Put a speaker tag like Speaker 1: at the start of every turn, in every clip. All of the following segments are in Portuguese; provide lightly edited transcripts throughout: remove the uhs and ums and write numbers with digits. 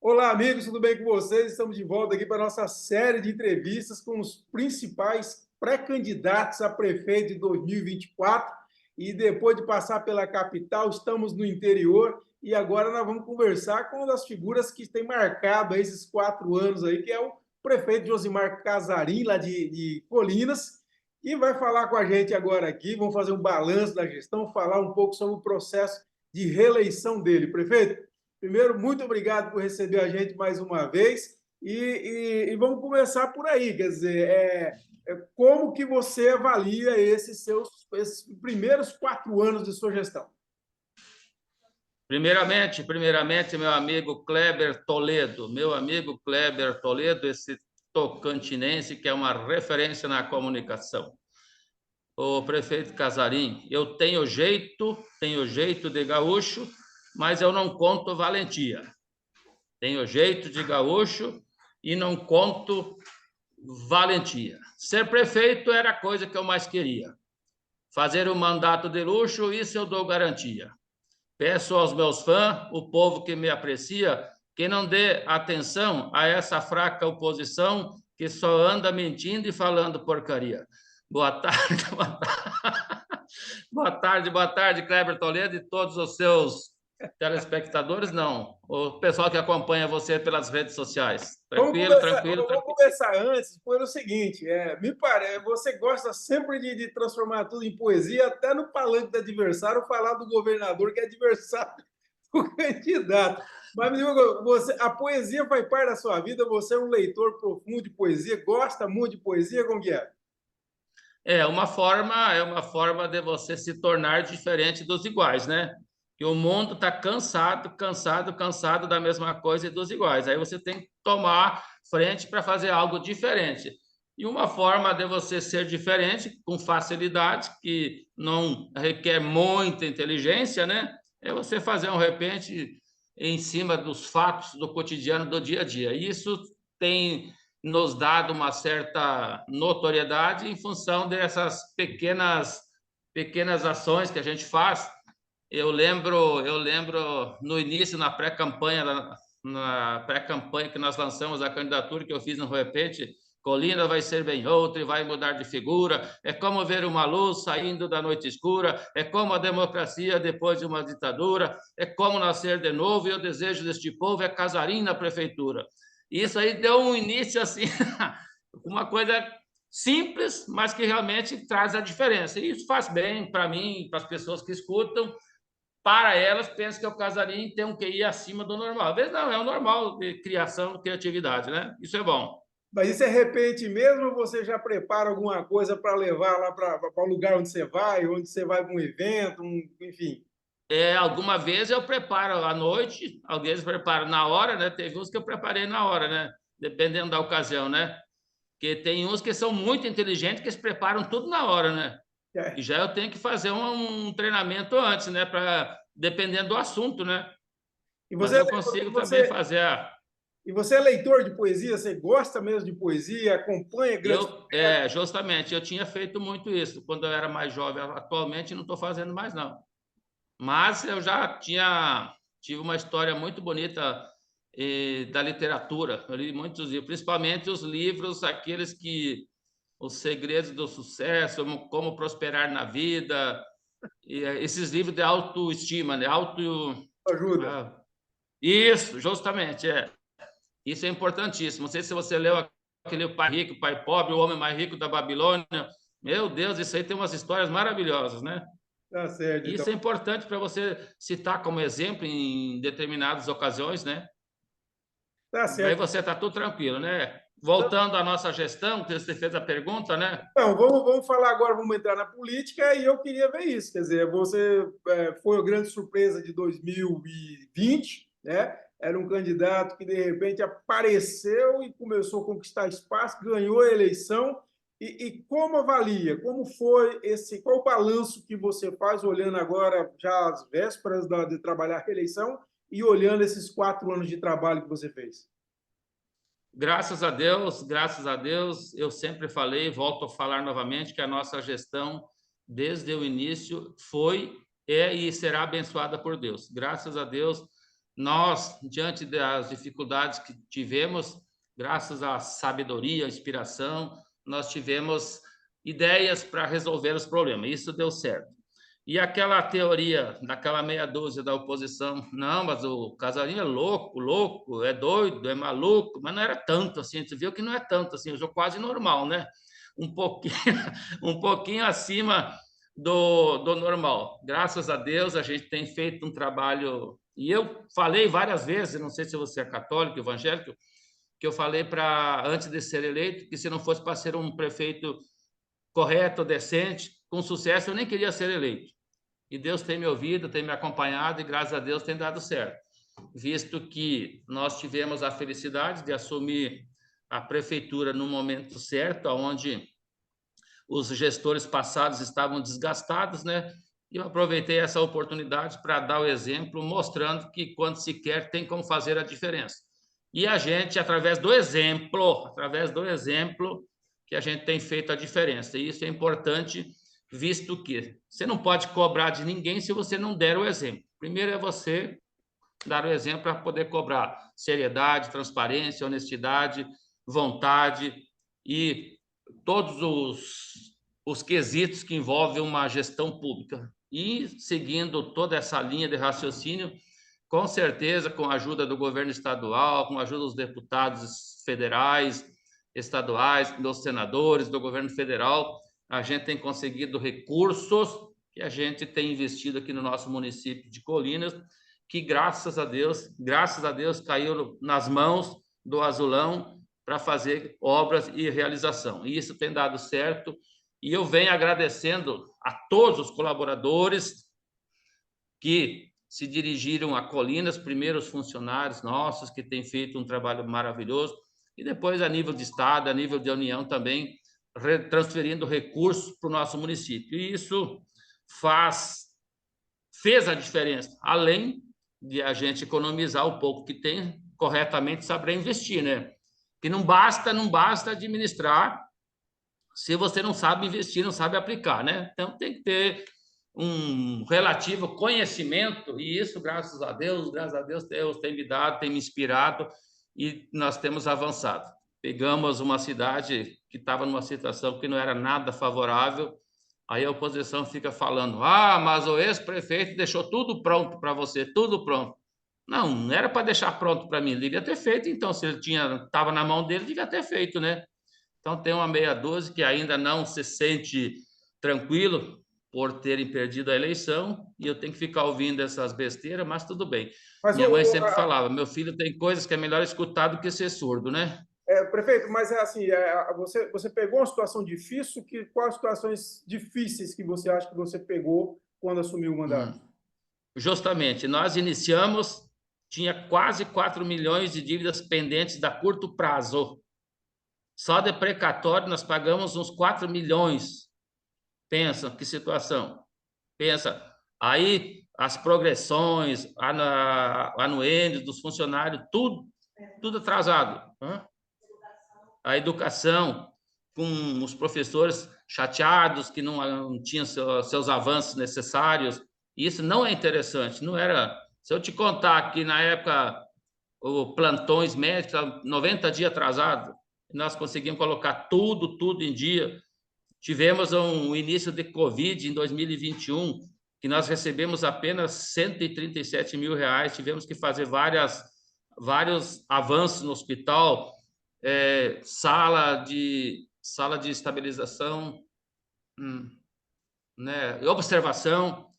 Speaker 1: Olá, amigos, tudo bem com vocês? Estamos de volta aqui para a nossa série de entrevistas com os principais pré-candidatos a prefeito de 2024. E depois de passar pela capital, estamos no interior e agora nós vamos conversar com uma das figuras que tem marcado esses 4 anos aí, que é o prefeito Josimar Casarim, lá de Colinas, e vai falar com a gente agora aqui. Vamos fazer um balanço da gestão, falar um pouco sobre o processo de reeleição dele. Prefeito, primeiro, muito obrigado por receber a gente mais uma vez e vamos começar por aí, quer dizer, como que você avalia esses primeiros 4 anos de sua gestão?
Speaker 2: Primeiramente, meu amigo Kleber Toledo, esse tocantinense que é uma referência na comunicação. O prefeito Casarim, eu tenho jeito de gaúcho, mas eu não conto valentia. Tenho jeito de gaúcho e não conto valentia. Ser prefeito era a coisa que eu mais queria. Fazer um mandato de luxo, isso eu dou garantia. Peço aos meus fãs, o povo que me aprecia, que não dê atenção a essa fraca oposição que só anda mentindo e falando porcaria. Boa tarde, boa tarde, Kleber Toledo e todos os seus telespectadores, não, o pessoal que acompanha você pelas redes sociais. Tranquilo, tranquilo,
Speaker 1: Vamos
Speaker 2: tranquilo.
Speaker 1: começar antes pelo seguinte, me parece, você gosta sempre de transformar tudo em poesia, até no palanque do adversário, falar do governador que é adversário do candidato. Mas me diga, a poesia faz parte da sua vida, você é um leitor profundo de poesia, gosta muito de poesia, como que é?
Speaker 2: É uma forma de você se tornar diferente dos iguais, né? Que o mundo está cansado da mesma coisa e dos iguais. Aí você tem que tomar frente para fazer algo diferente. E uma forma de você ser diferente com facilidade, que não requer muita inteligência, né? É você fazer um repente em cima dos fatos do cotidiano do dia a dia. E isso tem nos dado uma certa notoriedade em função dessas pequenas ações que a gente faz. Eu lembro no início, na pré-campanha que nós lançamos a candidatura que eu fiz no repente, Colina vai ser bem outra e vai mudar de figura. É como ver uma luz saindo da noite escura. É como a democracia depois de uma ditadura. É como nascer de novo e o desejo deste povo é Casarim na prefeitura. Isso aí deu um início assim, uma coisa simples, mas que realmente traz a diferença. E isso faz bem para mim, para as pessoas que escutam. Para elas, pensam que o Casarim tem um QI acima do normal. Às vezes não, é o normal de criação, de criatividade, né? Isso é bom.
Speaker 1: Mas isso é repente mesmo ou você já prepara alguma coisa para levar lá para o lugar onde você vai para um evento, enfim?
Speaker 2: Alguma vez eu preparo à noite, alguém prepara na hora, né? Teve uns que eu preparei na hora, né? Dependendo da ocasião, né? Porque tem uns que são muito inteligentes que se preparam tudo na hora, né? E
Speaker 1: É.
Speaker 2: já eu tenho que fazer um treinamento antes, né? Para dependendo do assunto, né?
Speaker 1: E
Speaker 2: Mas
Speaker 1: você,
Speaker 2: eu consigo também fazer a.
Speaker 1: e você é leitor de poesia? Você gosta mesmo de poesia? Acompanha grandes poetas?
Speaker 2: Justamente, eu tinha feito muito isso quando eu era mais jovem. Atualmente não estou fazendo mais, não. Mas eu já tive uma história muito bonita da literatura. Eu li muitos livros, principalmente os livros, aqueles que os segredos do sucesso, como prosperar na vida, esses livros de autoestima, né?
Speaker 1: Ajuda.
Speaker 2: Ah, isso, justamente, é. Isso é importantíssimo. Não sei se você leu aquele Pai Rico, Pai Pobre, o Homem Mais Rico da Babilônia. Meu Deus, isso aí tem umas histórias maravilhosas, né?
Speaker 1: Tá certo, então.
Speaker 2: Isso é importante para você citar como exemplo em determinadas ocasiões, né?
Speaker 1: Tá
Speaker 2: Aí
Speaker 1: certo.
Speaker 2: você está tudo tranquilo, né? Voltando à nossa gestão, que você fez a pergunta, né?
Speaker 1: Então, vamos falar agora, vamos entrar na política e eu queria ver isso. Quer dizer, você foi a grande surpresa de 2020, né? Era um candidato que de repente apareceu e começou a conquistar espaço, ganhou a eleição. E como avalia? Como foi qual o balanço que você faz olhando agora já as vésperas de trabalhar a reeleição e olhando esses 4 anos de trabalho que você fez?
Speaker 2: Graças a Deus, eu sempre falei, volto a falar novamente, que a nossa gestão, desde o início, foi, é e será abençoada por Deus. Graças a Deus, nós, diante das dificuldades que tivemos, graças à sabedoria, à inspiração, nós tivemos ideias para resolver os problemas. Isso deu certo. E aquela teoria daquela meia dúzia da oposição, não, mas o Casarinho é louco, é doido, é maluco, mas não era tanto assim, a gente viu que não é tanto assim, eu sou quase normal, né? Um pouquinho, um pouquinho acima do normal. Graças a Deus, a gente tem feito um trabalho, e eu falei várias vezes, não sei se você é católico, evangélico, que eu falei para, antes de ser eleito, que se não fosse para ser um prefeito correto, decente, com sucesso, eu nem queria ser eleito. E Deus tem me ouvido, tem me acompanhado e, graças a Deus, tem dado certo. Visto que nós tivemos a felicidade de assumir a prefeitura no momento certo, onde os gestores passados estavam desgastados, né? E eu aproveitei essa oportunidade para dar o exemplo, mostrando que, quando se quer, tem como fazer a diferença. E a gente, através do exemplo, que a gente tem feito a diferença. E isso é importante, visto que você não pode cobrar de ninguém se você não der o exemplo. Primeiro é você dar o exemplo para poder cobrar seriedade, transparência, honestidade, vontade e todos os quesitos que envolvem uma gestão pública. E, seguindo toda essa linha de raciocínio, com certeza, com a ajuda do governo estadual, com a ajuda dos deputados federais, estaduais, dos senadores, do governo federal, a gente tem conseguido recursos que a gente tem investido aqui no nosso município de Colinas, que graças a Deus, caiu nas mãos do Azulão para fazer obras e realização. E isso tem dado certo. E eu venho agradecendo a todos os colaboradores que se dirigiram a Colinas, primeiro os funcionários nossos, que têm feito um trabalho maravilhoso, e depois, a nível de Estado, a nível de União também, transferindo recursos para o nosso município. E isso fez a diferença, além de a gente economizar o pouco que tem, corretamente saber investir, né? Que não basta administrar se você não sabe investir, não sabe aplicar, né? Então tem que ter um relativo conhecimento, e isso, graças a Deus, Deus tem me dado, tem me inspirado, e nós temos avançado. Pegamos uma cidade que estava numa situação que não era nada favorável, aí a oposição fica falando, mas o ex-prefeito deixou tudo pronto para você, tudo pronto. Não era para deixar pronto para mim, ele devia ter feito, então, se ele estava na mão dele, devia ter feito, né? Então, tem uma meia dúzia que ainda não se sente tranquilo por terem perdido a eleição, e eu tenho que ficar ouvindo essas besteiras, mas tudo bem.
Speaker 1: Mas,
Speaker 2: Minha mãe sempre falava, meu filho, tem coisas que é melhor escutar do que ser surdo, né?
Speaker 1: prefeito, mas é assim, você pegou uma situação difícil, quais situações difíceis que você acha que você pegou quando assumiu o mandato?
Speaker 2: Justamente, nós iniciamos, tinha quase 4 milhões de dívidas pendentes da curto prazo. Só de precatório nós pagamos uns 4 milhões. Pensa, que situação. Pensa, aí as progressões, anuênios dos funcionários, tudo atrasado. A educação, com os professores chateados que não tinham seus avanços necessários. Isso não é interessante, não era. Se eu te contar que, na época, o plantões médicos, 90 dias atrasado, nós conseguimos colocar tudo em dia. Tivemos um início de Covid em 2021, que nós recebemos apenas R$ 137 mil, tivemos que fazer vários avanços no hospital, sala de estabilização, né, observação.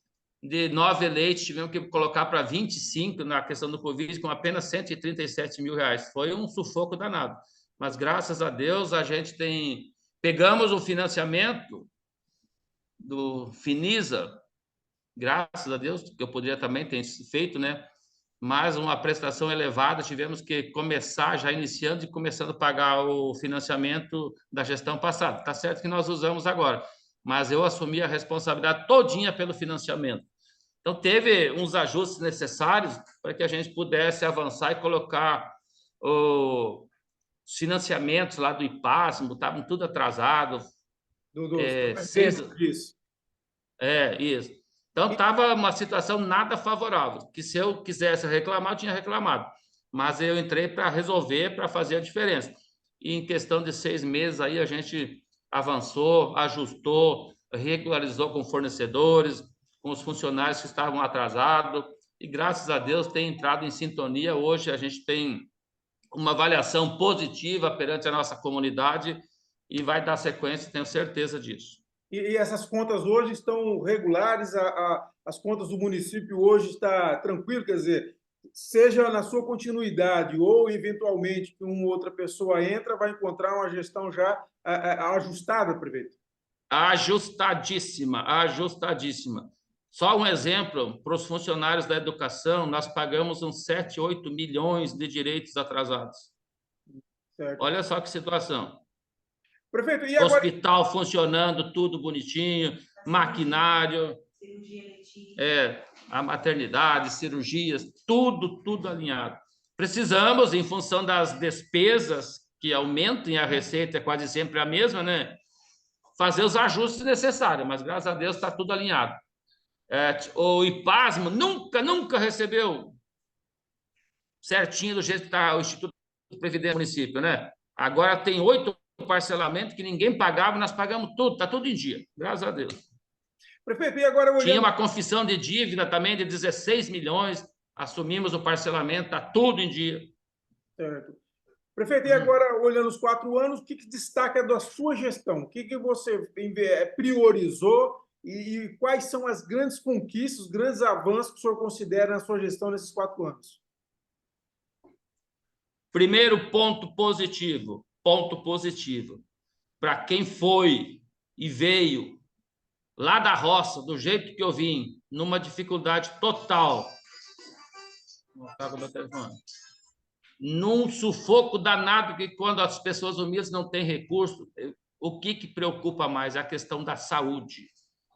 Speaker 2: De 9 leitos, tivemos que colocar para 25 na questão do Covid, com apenas R$ 137 mil. Foi um sufoco danado. Mas, graças a Deus, a gente pegamos o financiamento do Finisa, graças a Deus, que eu poderia também ter feito, né? Mas uma prestação elevada, tivemos que começar, já iniciando e começando a pagar o financiamento da gestão passada. Está certo que nós usamos agora, mas eu assumi a responsabilidade todinha pelo financiamento. Então, teve uns ajustes necessários para que a gente pudesse avançar e colocar os financiamentos lá do IPASM, estavam tudo atrasado.
Speaker 1: Isso.
Speaker 2: Isso. Então, estava uma situação nada favorável, que se eu quisesse reclamar, eu tinha reclamado. Mas eu entrei para resolver, para fazer a diferença. E em questão de 6 meses, aí a gente avançou, ajustou, regularizou com fornecedores, com os funcionários que estavam atrasados, e graças a Deus tem entrado em sintonia. Hoje a gente tem uma avaliação positiva perante a nossa comunidade e vai dar sequência, tenho certeza disso.
Speaker 1: E essas contas hoje estão regulares, as contas do município hoje está tranquilo, quer dizer, seja na sua continuidade ou eventualmente que uma outra pessoa entra, vai encontrar uma gestão já ajustada, prefeito?
Speaker 2: Ajustadíssima, ajustadíssima. Só um exemplo, para os funcionários da educação, nós pagamos uns 7, 8 milhões de direitos atrasados.
Speaker 1: Certo.
Speaker 2: Olha só que situação.
Speaker 1: Prefeito, e agora...
Speaker 2: Hospital funcionando, tudo bonitinho, maquinário, a maternidade, cirurgias, tudo alinhado. Precisamos, em função das despesas que aumentam e a receita é quase sempre a mesma, né? Fazer os ajustes necessários, mas graças a Deus está tudo alinhado. O IPASMO nunca recebeu certinho do jeito que está o Instituto de Previdência do município, né? Agora tem 8 parcelamentos que ninguém pagava, nós pagamos tudo, está tudo em dia, graças a Deus.
Speaker 1: Prefeito, e agora olhando...
Speaker 2: Tinha uma confissão de dívida também de 16 milhões, assumimos o parcelamento, está tudo em dia.
Speaker 1: Certo. Prefeito, e agora, olhando os 4 anos, o que destaca da sua gestão? O que você priorizou e quais são as grandes conquistas, os grandes avanços que o senhor considera na sua gestão nesses 4 anos?
Speaker 2: Primeiro ponto positivo. Para quem foi e veio lá da roça, do jeito que eu vim, numa dificuldade total, num sufoco danado, que quando as pessoas humildes não têm recurso, o que preocupa mais é a questão da saúde.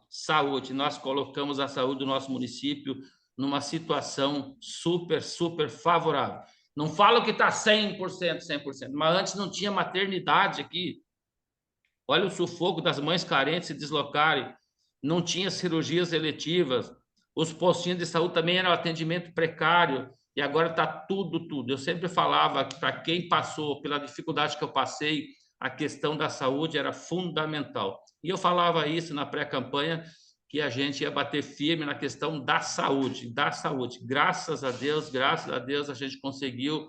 Speaker 2: Saúde, nós colocamos a saúde do nosso município numa situação super favorável. Não falo que está 100%, mas antes não tinha maternidade aqui. Olha o sufoco das mães carentes se deslocarem. Não tinha cirurgias eletivas. Os postinhos de saúde também eram atendimento precário. E agora está tudo. Eu sempre falava que para quem passou pela dificuldade que eu passei, a questão da saúde era fundamental. E eu falava isso na pré-campanha, que a gente ia bater firme na questão da saúde. Graças a Deus, a gente conseguiu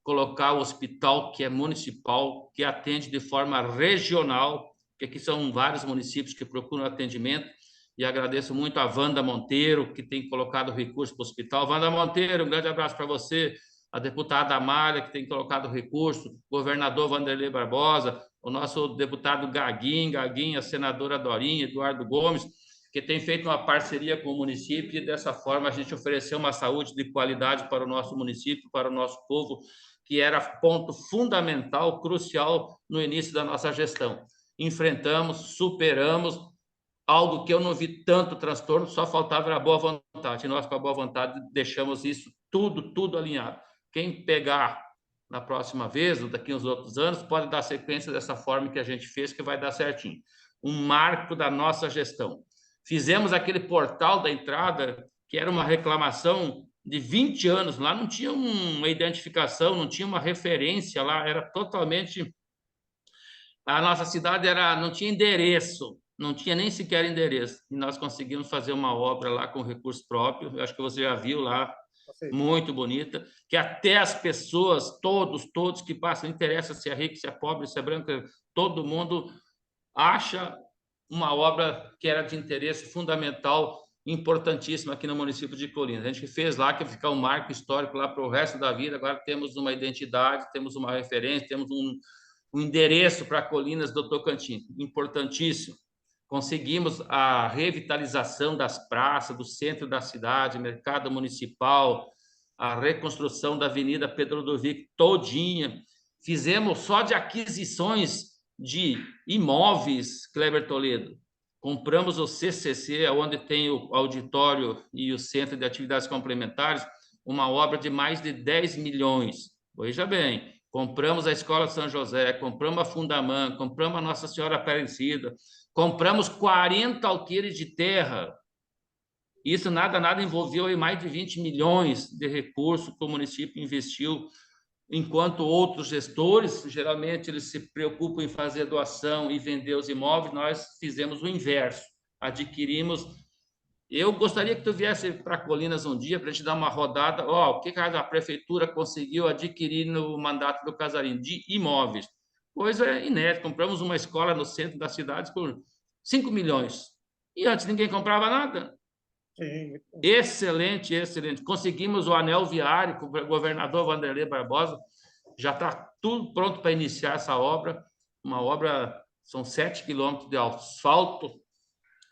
Speaker 2: colocar o hospital que é municipal, que atende de forma regional, porque aqui são vários municípios que procuram atendimento, e agradeço muito a Wanda Monteiro, que tem colocado recurso para o hospital. Wanda Monteiro, um grande abraço para você, a deputada Amália, que tem colocado recurso, o governador Vanderlei Barbosa, o nosso deputado Gaguinha, a senadora Dorinha, Eduardo Gomes, que tem feito uma parceria com o município, e dessa forma a gente ofereceu uma saúde de qualidade para o nosso município, para o nosso povo, que era ponto fundamental, crucial no início da nossa gestão. Enfrentamos, superamos, algo que eu não vi tanto transtorno, só faltava a boa vontade. E nós, com a boa vontade, deixamos isso tudo alinhado. Quem pegar na próxima vez, ou daqui uns outros anos, pode dar sequência dessa forma que a gente fez, que vai dar certinho. Um marco da nossa gestão. Fizemos aquele portal da entrada, que era uma reclamação de 20 anos. Lá não tinha uma identificação, não tinha uma referência lá, era totalmente... A nossa cidade não tinha endereço, não tinha nem sequer endereço. E nós conseguimos fazer uma obra lá com recurso próprio, eu acho que você já viu lá, muito bonita, que até as pessoas, todos que passam, não interessa se é rico, se é pobre, se é branco, todo mundo acha uma obra que era de interesse fundamental, importantíssima aqui no município de Colinas. A gente fez lá, que ficar um marco histórico lá para o resto da vida. Agora temos uma identidade, temos uma referência, temos um endereço para Colinas do Tocantins, importantíssimo. Conseguimos a revitalização das praças, do centro da cidade, mercado municipal, a reconstrução da Avenida Pedro Ludovico todinha. Fizemos só de aquisições de imóveis, Kleber Toledo. Compramos o CCC, onde tem o auditório e o Centro de Atividades Complementares, uma obra de mais de 10 milhões. Veja bem, compramos a Escola São José, compramos a Fundamã, compramos a Nossa Senhora Aparecida, compramos 40 alqueires de terra Isso nada envolveu aí mais de 20 milhões de recursos que o município investiu, enquanto outros gestores, geralmente, eles se preocupam em fazer doação e vender os imóveis, nós fizemos o inverso, adquirimos. Eu gostaria que tu viesse para Colinas um dia para a gente dar uma rodada. O que a prefeitura conseguiu adquirir no mandato do Casarim de imóveis? Coisa inédita. Compramos uma escola no centro da cidade por 5 milhões. E antes ninguém comprava nada.
Speaker 1: Sim.
Speaker 2: Excelente, excelente. Conseguimos o anel viário com o governador Wanderlei Barbosa. Já está tudo pronto para iniciar essa obra. Uma obra, são 7 quilômetros de asfalto,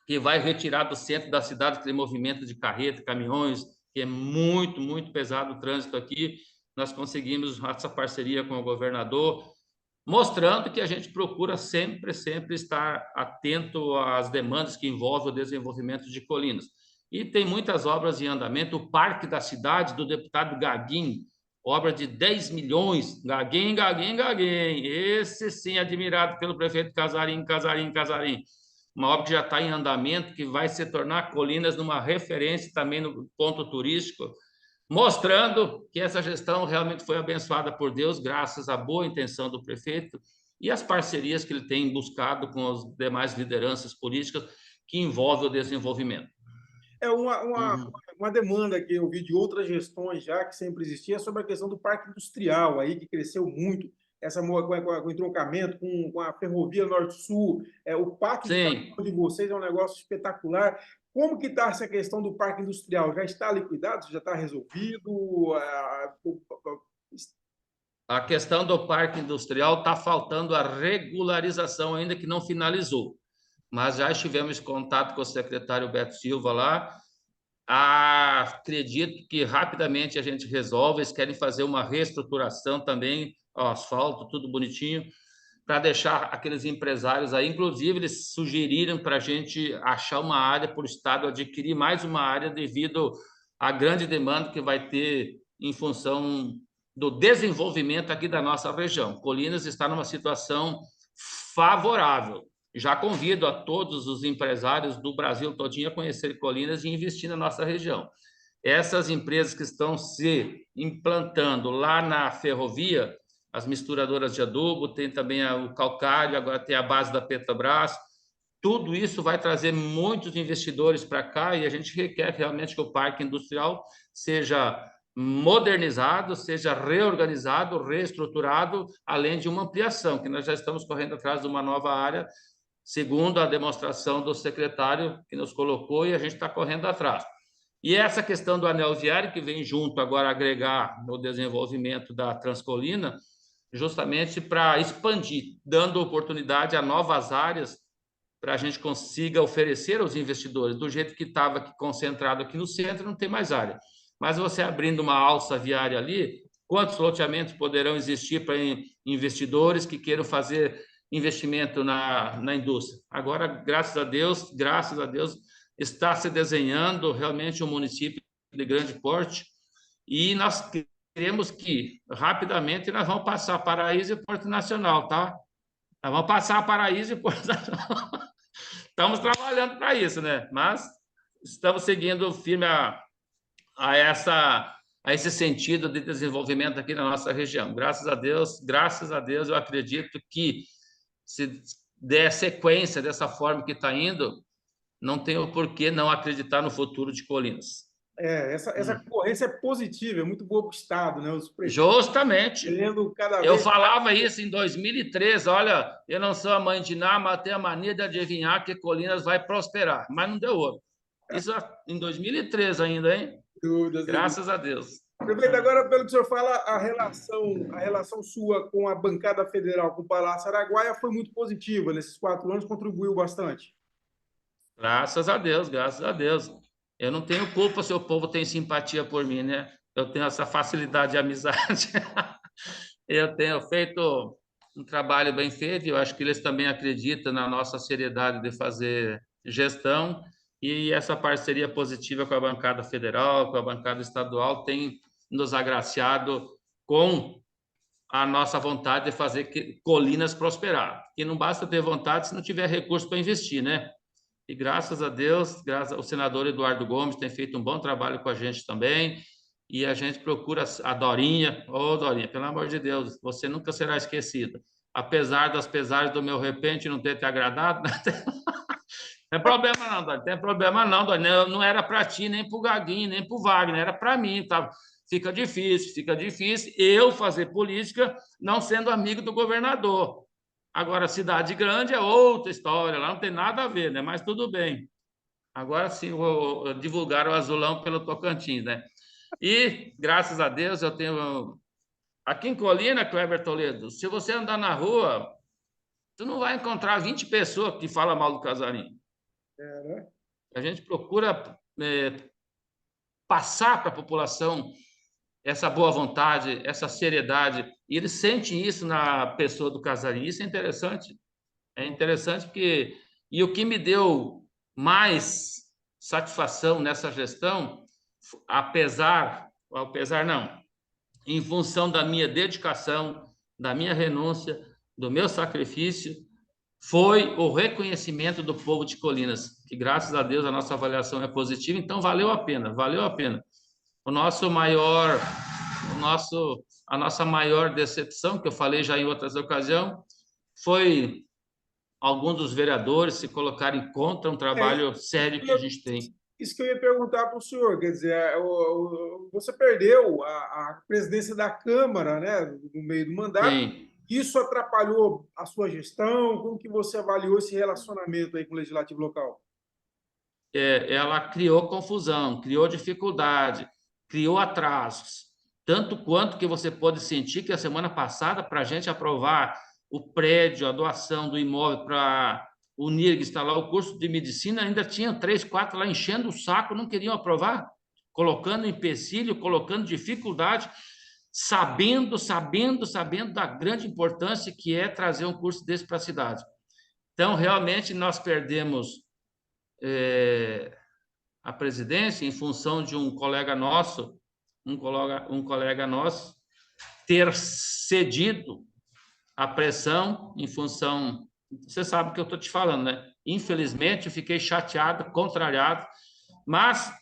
Speaker 2: que vai retirar do centro da cidade aquele movimento de carreta, caminhões, que é muito pesado o trânsito aqui. Nós conseguimos essa parceria com o governador, mostrando que a gente procura sempre estar atento às demandas que envolvem o desenvolvimento de Colinas. E tem muitas obras em andamento. O Parque da Cidade, do deputado Gaguin, obra de 10 milhões. Gaguin. Esse sim, admirado pelo prefeito Casarim. Uma obra que já está em andamento, que vai se tornar Colinas numa referência também no ponto turístico, mostrando que essa gestão realmente foi abençoada por Deus, graças à boa intenção do prefeito e às parcerias que ele tem buscado com as demais lideranças políticas que envolvem o desenvolvimento.
Speaker 1: É uma demanda que eu vi de outras gestões já, que sempre existia, sobre a questão do parque industrial, aí, que cresceu muito, com o entroncamento com a ferrovia Norte-Sul. O parque de vocês é um negócio espetacular. Como que está essa questão do parque industrial? Já está liquidado? Já está resolvido?
Speaker 2: A questão do parque industrial está faltando a regularização ainda, que não finalizou. Mas já estivemos em contato com o secretário Beto Silva lá. Acredito que rapidamente a gente resolve. Eles querem fazer uma reestruturação também, asfalto, tudo bonitinho, para deixar aqueles empresários aí. Inclusive, eles sugeriram para a gente achar uma área para o Estado adquirir mais uma área devido à grande demanda que vai ter em função do desenvolvimento aqui da nossa região. Colinas está numa situação favorável. Já convido a todos os empresários do Brasil todinho a conhecer Colinas e investir na nossa região. Essas empresas que estão se implantando lá na ferrovia, as misturadoras de adubo, tem também o calcário, agora tem a base da Petrobras, tudo isso vai trazer muitos investidores para cá e a gente requer realmente que o parque industrial seja modernizado, seja reorganizado, reestruturado, além de uma ampliação, que nós já estamos correndo atrás de uma nova área, segundo a demonstração do secretário que nos colocou, e a gente está correndo atrás. E essa questão do anel viário, que vem junto agora agregar no desenvolvimento da Transcolina, justamente para expandir, dando oportunidade a novas áreas para a gente consiga oferecer aos investidores. Do jeito que estava concentrado aqui no centro, não tem mais área. Mas você abrindo uma alça viária ali, quantos loteamentos poderão existir para investidores que queiram fazer investimento na indústria? Agora, graças a Deus, está se desenhando realmente um município de grande porte e nós queremos que, rapidamente, nós vamos passar Paraíso e Porto Nacional, tá? Nós vamos passar Paraíso e Porto Nacional. Estamos trabalhando para isso, né? Mas estamos seguindo firme a esse sentido de desenvolvimento aqui na nossa região. Graças a Deus, eu acredito que, se der sequência dessa forma que está indo, não tem por que não acreditar no futuro de Colinas.
Speaker 1: Essa concorrência é positiva, é muito boa para o Estado, né?
Speaker 2: Justamente. Eu falava isso em 2013, olha, eu não sou a mãe de Ná, mas tenho a mania de adivinhar que Colinas vai prosperar, mas não deu outro. Isso em 2013 ainda, hein? Graças a Deus.
Speaker 1: Prefeito, agora, pelo que o senhor fala, a relação sua com a bancada federal, com o Palácio Araguaia, foi muito positiva nesses 4 anos, contribuiu bastante.
Speaker 2: Graças a Deus. Eu não tenho culpa se o povo tem simpatia por mim, né? Eu tenho essa facilidade de amizade. Eu tenho feito um trabalho bem feito, eu acho que eles também acreditam na nossa seriedade de fazer gestão, e essa parceria positiva com a bancada federal, com a bancada estadual, tem nos agraciado com a nossa vontade de fazer Colinas prosperar. E não basta ter vontade se não tiver recurso para investir, né? E graças a Deus, graças ao senador Eduardo Gomes tem feito um bom trabalho com a gente também. E a gente procura a Dorinha. Ô, Dorinha, pelo amor de Deus, você nunca será esquecida. Apesar das pesares do meu repente não ter te agradado, não tem problema não, Dorinha. Não tem problema não, Dorinha. Não era para ti, nem para o Gaguinho, nem para o Wagner, era para mim. Tá? Fica difícil eu fazer política não sendo amigo do governador. Agora, cidade grande é outra história, lá não tem nada a ver, né? Mas tudo bem. Agora sim, vou divulgar o azulão pelo Tocantins, né? E, graças a Deus, eu tenho... Aqui em Colina, Cleber Toledo, se você andar na rua, tu não vai encontrar 20 pessoas que falam mal do Casarim.
Speaker 1: Né?
Speaker 2: A gente procura passar para a população essa boa vontade, essa seriedade, e eles sentem isso na pessoa do Casarim. Isso é interessante. É interessante porque... E o que me deu mais satisfação nessa gestão, apesar não, em função da minha dedicação, da minha renúncia, do meu sacrifício, foi o reconhecimento do povo de Colinas, que graças a Deus a nossa avaliação é positiva, então valeu a pena, valeu a pena. A nossa maior decepção, que eu falei já em outras ocasiões, foi alguns dos vereadores se colocarem contra um trabalho sério que a gente tem.
Speaker 1: Isso que eu ia perguntar para o senhor, quer dizer, você perdeu a presidência da Câmara, né, no meio do mandato.
Speaker 2: Sim.
Speaker 1: Isso atrapalhou a sua gestão? Como que você avaliou esse relacionamento aí com o Legislativo local?
Speaker 2: Ela criou confusão, criou dificuldade, criou atrasos. Tanto quanto que você pode sentir que a semana passada, para a gente aprovar o prédio, a doação do imóvel para o NIRG instalar o curso de medicina, ainda tinha 3, 4 lá enchendo o saco, não queriam aprovar, colocando empecilho, colocando dificuldade, sabendo da grande importância que é trazer um curso desse para a cidade. Então, realmente, nós perdemos a presidência em função de um colega nosso, ter cedido à pressão em função... Você sabe o que eu estou te falando, né? Infelizmente, eu fiquei chateado, contrariado, mas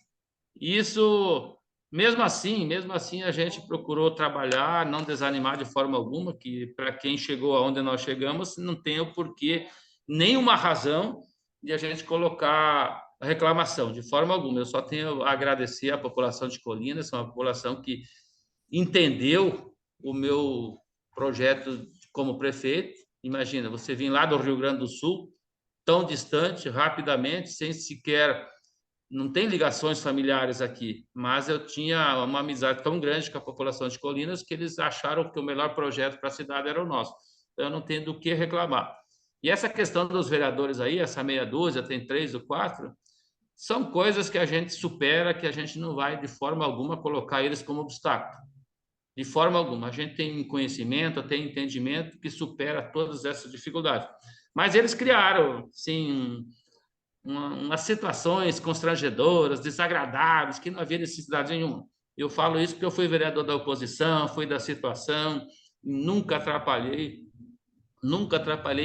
Speaker 2: isso, mesmo assim, a gente procurou trabalhar, não desanimar de forma alguma, que para quem chegou aonde nós chegamos, não tem o porquê, nenhuma razão de a gente colocar reclamação, de forma alguma. Eu só tenho a agradecer à população de Colinas, uma população que entendeu o meu projeto como prefeito. Imagina, você vir lá do Rio Grande do Sul, tão distante, rapidamente, sem sequer... Não tem ligações familiares aqui, mas eu tinha uma amizade tão grande com a população de Colinas que eles acharam que o melhor projeto para a cidade era o nosso. Então, eu não tenho do que reclamar. E essa questão dos vereadores aí, essa meia dúzia, tem 3 ou 4, são coisas que a gente supera, que a gente não vai, de forma alguma, colocar eles como obstáculo. De forma alguma. A gente tem conhecimento, tem entendimento que supera todas essas dificuldades. Mas eles criaram, sim, umas situações constrangedoras, desagradáveis, que não havia necessidade nenhuma. Eu falo isso porque eu fui vereador da oposição, fui da situação, nunca atrapalhei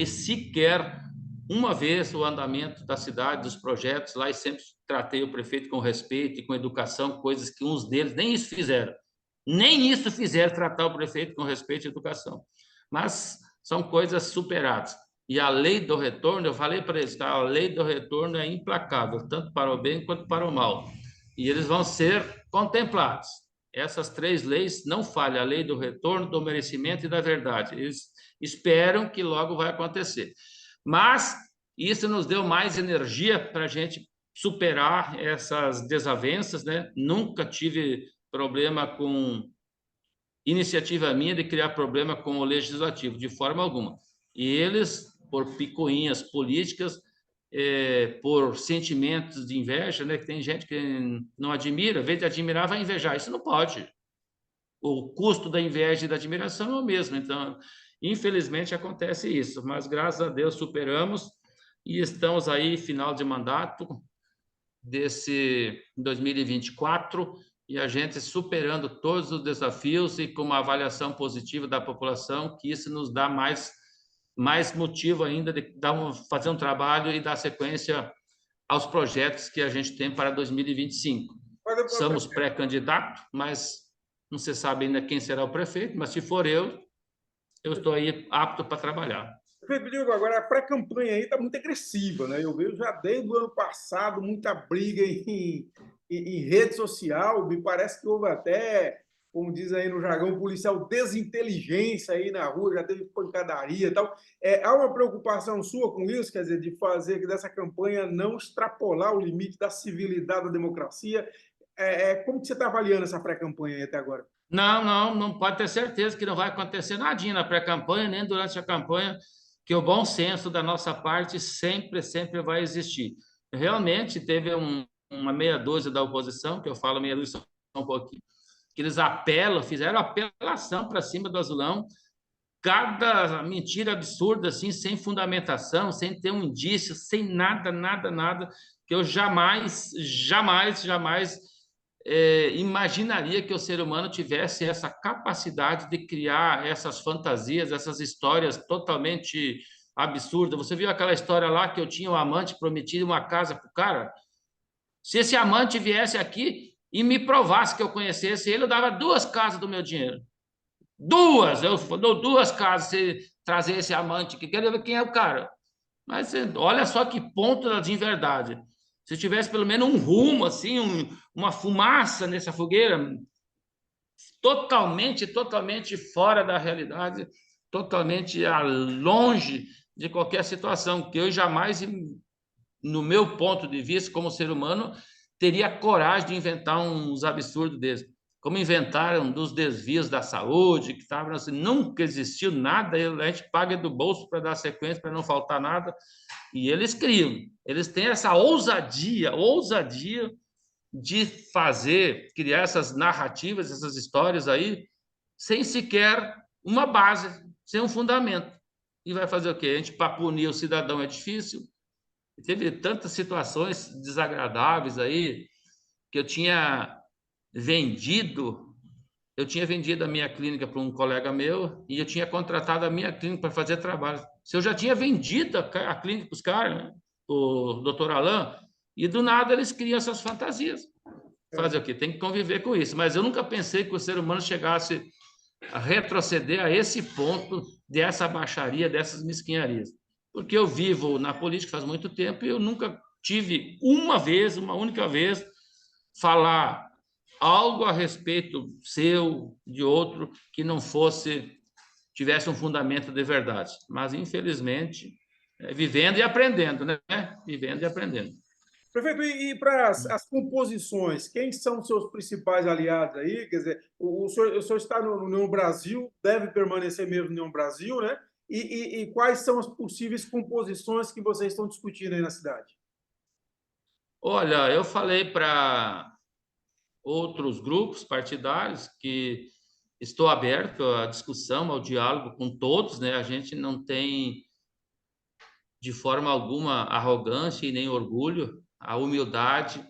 Speaker 2: sequer uma vez o andamento da cidade, dos projetos lá, e sempre tratei o prefeito com respeito e com educação, coisas que uns deles nem isso fizeram. Nem isso fizeram, tratar o prefeito com respeito e educação. Mas são coisas superadas. E a lei do retorno, eu falei para eles, tá? A lei do retorno é implacável, tanto para o bem quanto para o mal. E eles vão ser contemplados. Essas 3 leis não falham, a lei do retorno, do merecimento e da verdade. Eles esperam que logo vai acontecer. Mas isso nos deu mais energia para a gente superar essas desavenças, né? Nunca tive problema com iniciativa minha de criar problema com o legislativo, de forma alguma. E eles, por picuinhas políticas, por sentimentos de inveja, né? Que tem gente que não admira, em vez de admirar, vai invejar. Isso não pode. O custo da inveja e da admiração é o mesmo. Então, infelizmente, acontece isso. Mas, graças a Deus, superamos e estamos aí, final de mandato desse 2024, e a gente superando todos os desafios e com uma avaliação positiva da população, que isso nos dá mais motivo ainda de fazer um trabalho e dar sequência aos projetos que a gente tem para 2025. Somos pré-candidato, mas não se sabe ainda quem será o prefeito, mas se for eu estou aí apto para trabalhar.
Speaker 1: Prefeito Diego, agora a pré-campanha aí está muito agressiva, né? Eu vejo já desde o ano passado muita briga em rede social, me parece que houve até, como diz aí no jargão policial, desinteligência aí na rua, já teve pancadaria e tal. Há uma preocupação sua com isso, quer dizer, de fazer que dessa campanha não extrapolar o limite da civilidade da democracia? Como que você está avaliando essa pré-campanha aí até agora?
Speaker 2: Não pode ter certeza que não vai acontecer nadinha na pré-campanha, nem durante a campanha, que o bom senso da nossa parte sempre vai existir. Realmente teve uma meia dúzia da oposição, que eu falo meia dúzia um pouquinho, que eles fizeram apelação para cima do Azulão, cada mentira absurda, assim, sem fundamentação, sem ter um indício, sem nada, que eu jamais imaginaria que o ser humano tivesse essa capacidade de criar essas fantasias, essas histórias totalmente absurdas. Você viu aquela história lá que eu tinha um amante prometido uma casa para o cara? Se esse amante viesse aqui e me provasse que eu conhecesse ele, eu dava 2 casas do meu dinheiro. 2! Eu dou 2 casas se trazer esse amante que quero ver quem é o cara. Mas olha só que ponto de inverdade. Se tivesse pelo menos um rumo, assim, uma fumaça nessa fogueira, totalmente fora da realidade, totalmente longe de qualquer situação, que eu jamais, no meu ponto de vista, como ser humano, teria coragem de inventar uns absurdos desses. Como inventaram dos desvios da saúde, que estavam assim, nunca existiu nada, a gente paga do bolso para dar sequência, para não faltar nada, e eles criam. Eles têm essa ousadia de criar essas narrativas, essas histórias aí, sem sequer uma base, sem um fundamento. E vai fazer o quê? A gente para punir o cidadão é difícil. Teve tantas situações desagradáveis aí que eu tinha vendido a minha clínica para um colega meu e eu tinha contratado a minha clínica para fazer trabalho. Se eu já tinha vendido a clínica para os caras, né? O doutor Alain, e do nada eles criam essas fantasias. Fazer o quê? Tem que conviver com isso. Mas eu nunca pensei que o ser humano chegasse a retroceder a esse ponto dessa baixaria, dessas mesquinharias. Porque eu vivo na política faz muito tempo e eu nunca tive uma única vez, falar algo a respeito seu, de outro, que não tivesse um fundamento de verdade. Mas, infelizmente, vivendo e aprendendo, né? Vivendo e aprendendo.
Speaker 1: Prefeito, e para as composições, quem são seus principais aliados aí? Quer dizer, o senhor está no União Brasil, deve permanecer mesmo no União Brasil, né? E quais são as possíveis composições que vocês estão discutindo aí na cidade?
Speaker 2: Olha, eu falei para outros grupos partidários que estou aberto à discussão, ao diálogo com todos, né? A gente não tem de forma alguma arrogância e nem orgulho, a humildade,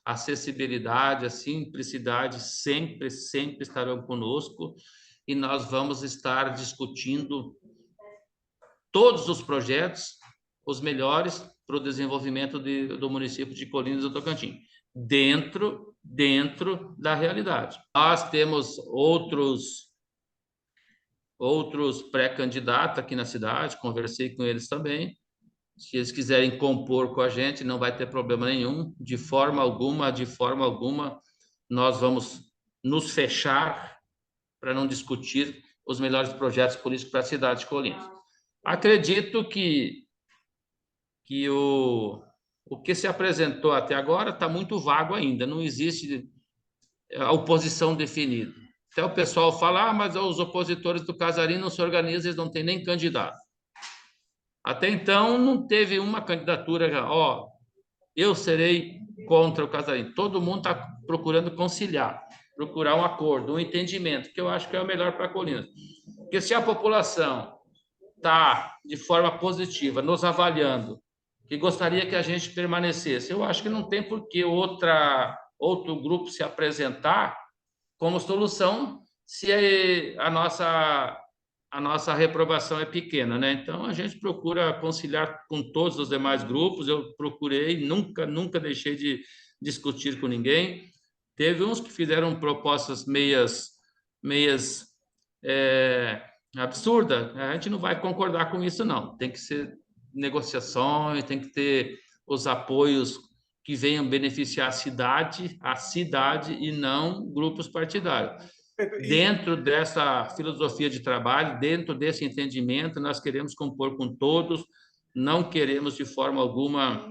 Speaker 2: a acessibilidade, a simplicidade sempre estarão conosco e nós vamos estar discutindo todos os projetos, os melhores para o desenvolvimento do município de Colinas do Tocantins, dentro da realidade. Nós temos outros pré-candidatos aqui na cidade, conversei com eles também. Se eles quiserem compor com a gente, não vai ter problema nenhum, de forma alguma, nós vamos nos fechar para não discutir os melhores projetos políticos para a cidade de Colinas. Acredito que o que se apresentou até agora está muito vago ainda, não existe a oposição definida. Até o pessoal fala, mas os opositores do Casarim não se organizam, eles não têm nem candidato. Até então, não teve uma candidatura, eu serei contra o Casarim. Todo mundo está procurando conciliar, procurar um acordo, um entendimento, que eu acho que é o melhor para Colinas. Porque se a população está, de forma positiva, nos avaliando, que gostaria que a gente permanecesse, eu acho que não tem por que outro grupo se apresentar como solução se a a nossa reprovação é pequena, né? Então, a gente procura conciliar com todos os demais grupos. Eu procurei, nunca deixei de discutir com ninguém. Teve uns que fizeram propostas meias absurdas. A gente não vai concordar com isso, não. Tem que ser negociações, tem que ter os apoios que venham beneficiar a cidade e não grupos partidários. Dentro dessa filosofia de trabalho, dentro desse entendimento, nós queremos compor com todos, não queremos de forma alguma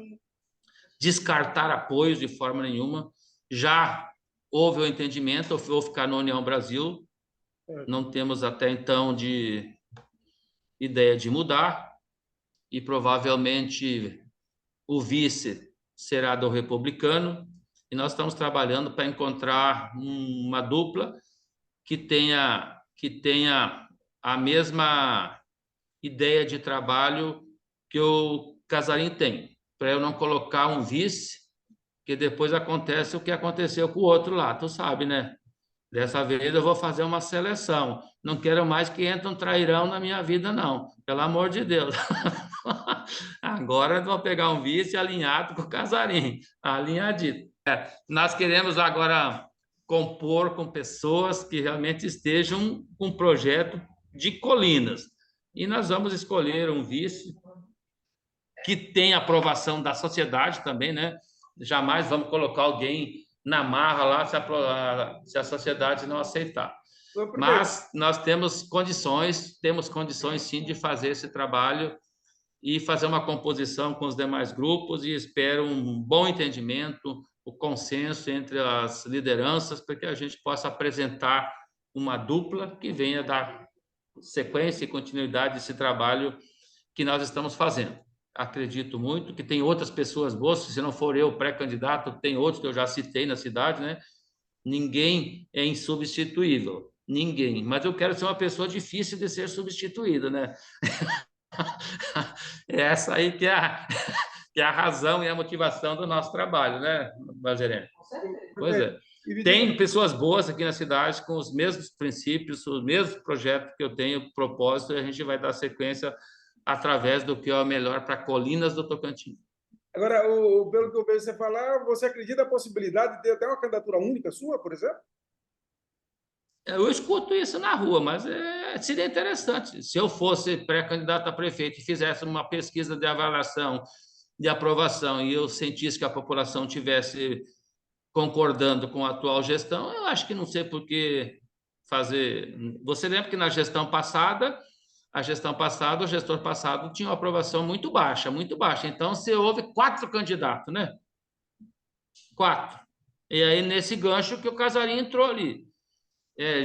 Speaker 2: descartar apoios de forma nenhuma. Já houve o entendimento, eu vou ficar na União Brasil, não temos até então de ideia de mudar, e provavelmente o vice será do republicano, e nós estamos trabalhando para encontrar uma dupla que tenha a mesma ideia de trabalho que o Casarim tem, para eu não colocar um vice, que depois acontece o que aconteceu com o outro lá, tu sabe, né? Dessa vez eu vou fazer uma seleção. Não quero mais que entre um trairão na minha vida, não. Pelo amor de Deus. Agora eu vou pegar um vice alinhado com o Casarim, alinhadito. Nós queremos agora compor com pessoas que realmente estejam com um projeto de colinas. E nós vamos escolher um vice que tenha aprovação da sociedade também, né? Jamais vamos colocar alguém na marra lá se a sociedade não aceitar. Mas nós temos condições sim de fazer esse trabalho e fazer uma composição com os demais grupos, e espero um bom entendimento, o consenso entre as lideranças, para que a gente possa apresentar uma dupla que venha dar sequência e continuidade desse trabalho que nós estamos fazendo. Acredito muito que tem outras pessoas boas, se não for eu pré-candidato, tem outros que eu já citei na cidade, né? Ninguém é insubstituível, ninguém. Mas eu quero ser uma pessoa difícil de ser substituída, né? É essa aí que é a razão e a motivação do nosso trabalho, né, Bazerene? Pois é. Tem pessoas boas aqui na cidade com os mesmos princípios, os mesmos projetos que eu tenho propósito, e a gente vai dar sequência através do que é o melhor para Colinas do Tocantins.
Speaker 1: Agora, pelo que eu vejo você falar, você acredita na possibilidade de ter até uma candidatura única sua, por exemplo?
Speaker 2: Eu escuto isso na rua, mas seria interessante. Se eu fosse pré-candidato a prefeito e fizesse uma pesquisa de avaliação, de aprovação, e eu sentisse que a população tivesse concordando com a atual gestão, eu acho que não sei por que fazer. Você lembra que na gestão passada, o gestor passado tinha uma aprovação muito baixa, muito baixa. Então, você houve 4 candidatos, né? 4. E aí, nesse gancho que o Casarim entrou ali,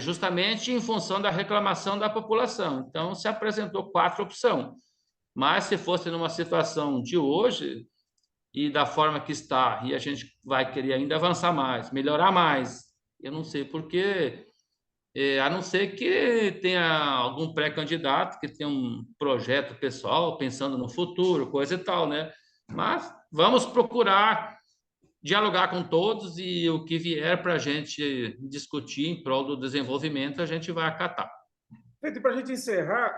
Speaker 2: justamente em função da reclamação da população. Então, se apresentou 4 opções. Mas, se fosse numa situação de hoje, e da forma que está, e a gente vai querer ainda avançar mais, melhorar mais, eu não sei por quê, a não ser que tenha algum pré-candidato que tenha um projeto pessoal, pensando no futuro, coisa e tal, né? Mas vamos procurar dialogar com todos, e o que vier para a gente discutir em prol do desenvolvimento, a gente vai acatar.
Speaker 1: Para a gente encerrar,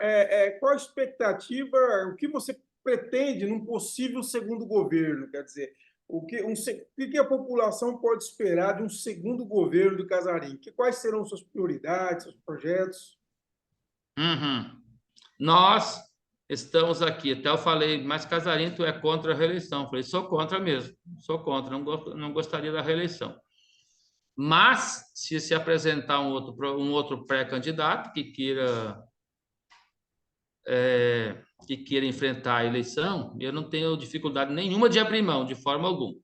Speaker 1: qual a expectativa, o que você pretende num possível segundo governo? Quer dizer, o que a população pode esperar de um segundo governo do Casarim? Quais serão suas prioridades, seus projetos?
Speaker 2: Nós estamos aqui, até eu falei, mas Casarim, tu é contra a reeleição? Eu falei, sou contra mesmo, sou contra, não gostaria da reeleição. Mas, se apresentar um outro pré-candidato que queira enfrentar a eleição, eu não tenho dificuldade nenhuma de abrir mão, de forma alguma.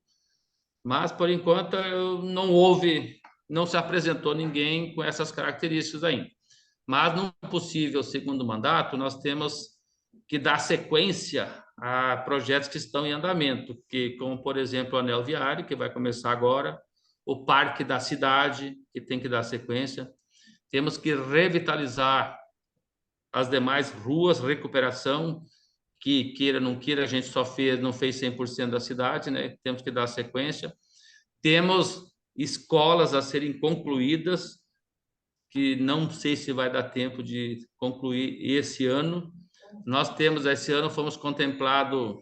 Speaker 2: Mas, por enquanto, não se apresentou ninguém com essas características ainda. Mas, num possível segundo mandato, nós temos que dar sequência a projetos que estão em andamento, como, por exemplo, o Anel Viário, que vai começar agora, o Parque da Cidade, que tem que dar sequência. Temos que revitalizar as demais ruas, recuperação, que queira, não queira, a gente não fez 100% da cidade, né? Temos que dar sequência. Temos escolas a serem concluídas, que não sei se vai dar tempo de concluir esse ano. Nós temos, esse ano, fomos contemplados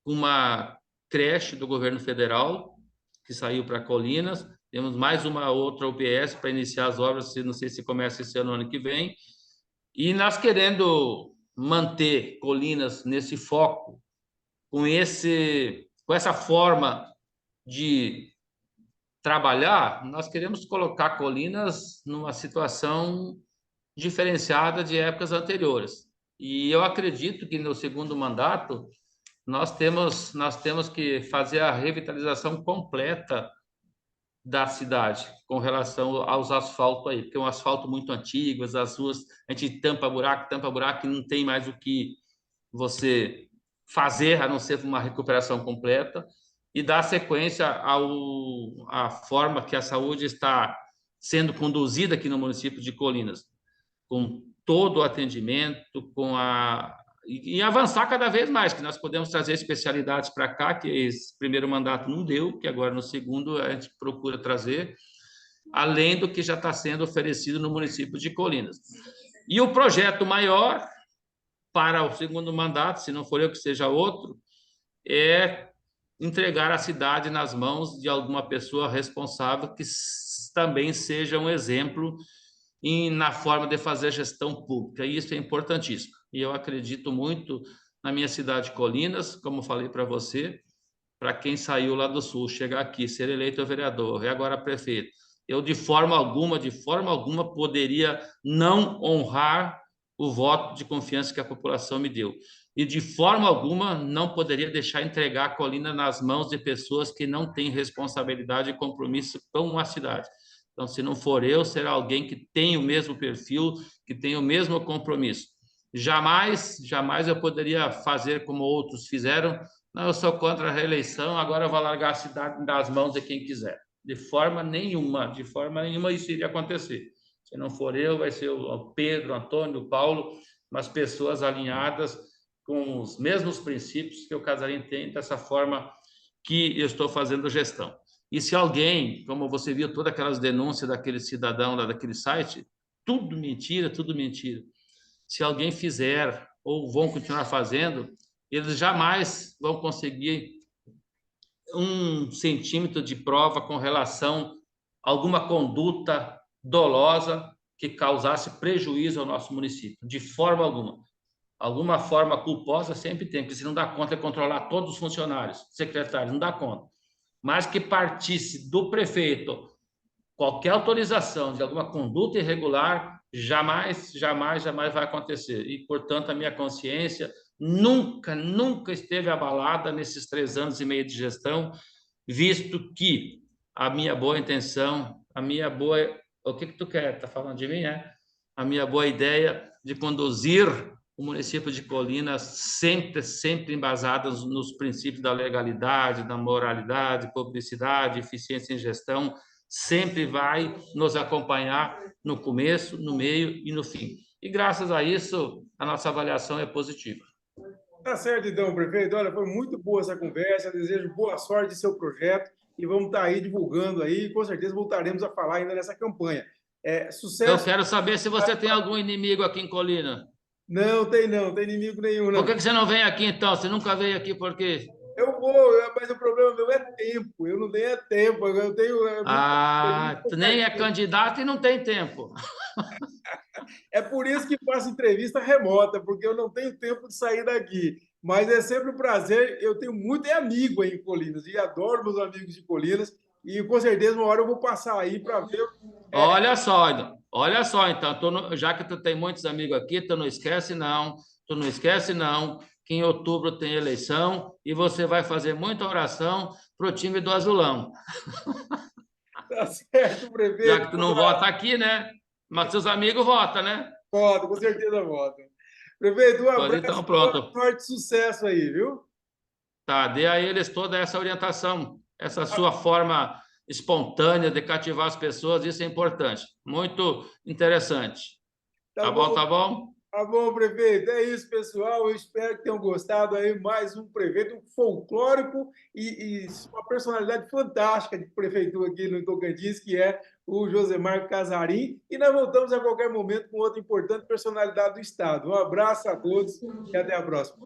Speaker 2: uma creche do governo federal, que saiu para Colinas. Temos mais uma outra UBS para iniciar as obras, não sei se começa esse ano ou ano que vem. E nós querendo manter Colinas nesse foco, com essa forma de trabalhar, nós queremos colocar Colinas numa situação diferenciada de épocas anteriores. E eu acredito que no segundo mandato nós temos que fazer a revitalização completa da cidade com relação aos asfaltos aí, porque é um asfalto muito antigo, as ruas, a gente tampa buraco, e não tem mais o que você fazer, a não ser uma recuperação completa, e dar sequência à forma que a saúde está sendo conduzida aqui no município de Colinas, com todo o atendimento, e avançar cada vez mais, que nós podemos trazer especialidades para cá, que esse primeiro mandato não deu, que agora no segundo a gente procura trazer, além do que já está sendo oferecido no município de Colinas. E o projeto maior para o segundo mandato, se não for eu que seja outro, é entregar a cidade nas mãos de alguma pessoa responsável que também seja um exemplo na forma de fazer gestão pública. E isso é importantíssimo. E eu acredito muito na minha cidade de Colinas, como falei para você, para quem saiu lá do Sul, chegar aqui, ser eleito vereador e agora prefeito, eu de forma alguma poderia não honrar o voto de confiança que a população me deu. E de forma alguma não poderia deixar entregar a Colina nas mãos de pessoas que não têm responsabilidade e compromisso com a cidade. Então, se não for eu, será alguém que tem o mesmo perfil, que tem o mesmo compromisso. Jamais eu poderia fazer como outros fizeram. Não, eu sou contra a reeleição, agora eu vou largar a cidade nas mãos de quem quiser. De forma nenhuma isso iria acontecer. Se não for eu, vai ser o Pedro, o Antônio, o Paulo, mas pessoas alinhadas com os mesmos princípios que o Casarim tem, dessa forma que eu estou fazendo gestão. E se alguém, como você viu todas aquelas denúncias daquele cidadão lá daquele site, tudo mentira. Se alguém fizer ou vão continuar fazendo, eles jamais vão conseguir 1 centímetro de prova com relação a alguma conduta dolosa que causasse prejuízo ao nosso município, de forma alguma. Alguma forma culposa sempre tem, porque se não dá conta de controlar todos os funcionários, secretários, não dá conta. Mas que partisse do prefeito qualquer autorização de alguma conduta irregular, jamais vai acontecer. E, portanto, a minha consciência nunca esteve abalada nesses 3 anos e meio de gestão, visto que a minha boa intenção, o que tu quer? Tá falando de mim, é? A minha boa ideia de conduzir o município de Colinas sempre embasadas nos princípios da legalidade, da moralidade, publicidade, eficiência em gestão, sempre vai nos acompanhar no começo, no meio e no fim. E graças a isso, a nossa avaliação é positiva.
Speaker 1: Tá certo, então, prefeito. Olha, foi muito boa essa conversa. Desejo boa sorte em seu projeto e vamos estar aí divulgando aí. Com certeza voltaremos a falar ainda nessa campanha. Sucesso.
Speaker 2: Eu quero saber se você tem algum inimigo aqui em Colina.
Speaker 1: Não, não tem inimigo nenhum, não.
Speaker 2: Por que você não vem aqui, então? Você nunca veio aqui por quê?
Speaker 1: Eu vou, mas o problema meu é tempo. Eu não tenho tempo. Eu tenho.
Speaker 2: Tu nem é candidato e não tem tempo.
Speaker 1: É por isso que faço entrevista remota, porque eu não tenho tempo de sair daqui. Mas é sempre um prazer. Eu tenho muito amigo aí em Colinas e adoro meus amigos de Colinas. E com certeza uma hora eu vou passar aí para ver.
Speaker 2: Olha só, então, já que tu tem muitos amigos aqui, tu não esquece não, que em outubro tem eleição e você vai fazer muita oração para o time do Azulão.
Speaker 1: Tá certo, prefeito.
Speaker 2: Já que tu não vota aqui, né? Mas seus amigos votam, né?
Speaker 1: Votam, com certeza votam. Prefeito, um abraço,
Speaker 2: então, pronto.
Speaker 1: Sorte e sucesso aí, viu?
Speaker 2: Tá, dê a eles toda essa orientação, essa sua forma espontânea de cativar as pessoas, isso é importante. Muito interessante. Tá bom?
Speaker 1: Tá bom, prefeito. É isso, pessoal. Eu espero que tenham gostado aí mais um prefeito folclórico e uma personalidade fantástica de prefeitura aqui no Tocantins, que é o Josemar Casarim. E nós voltamos a qualquer momento com outra importante personalidade do Estado. Um abraço a todos e até a próxima.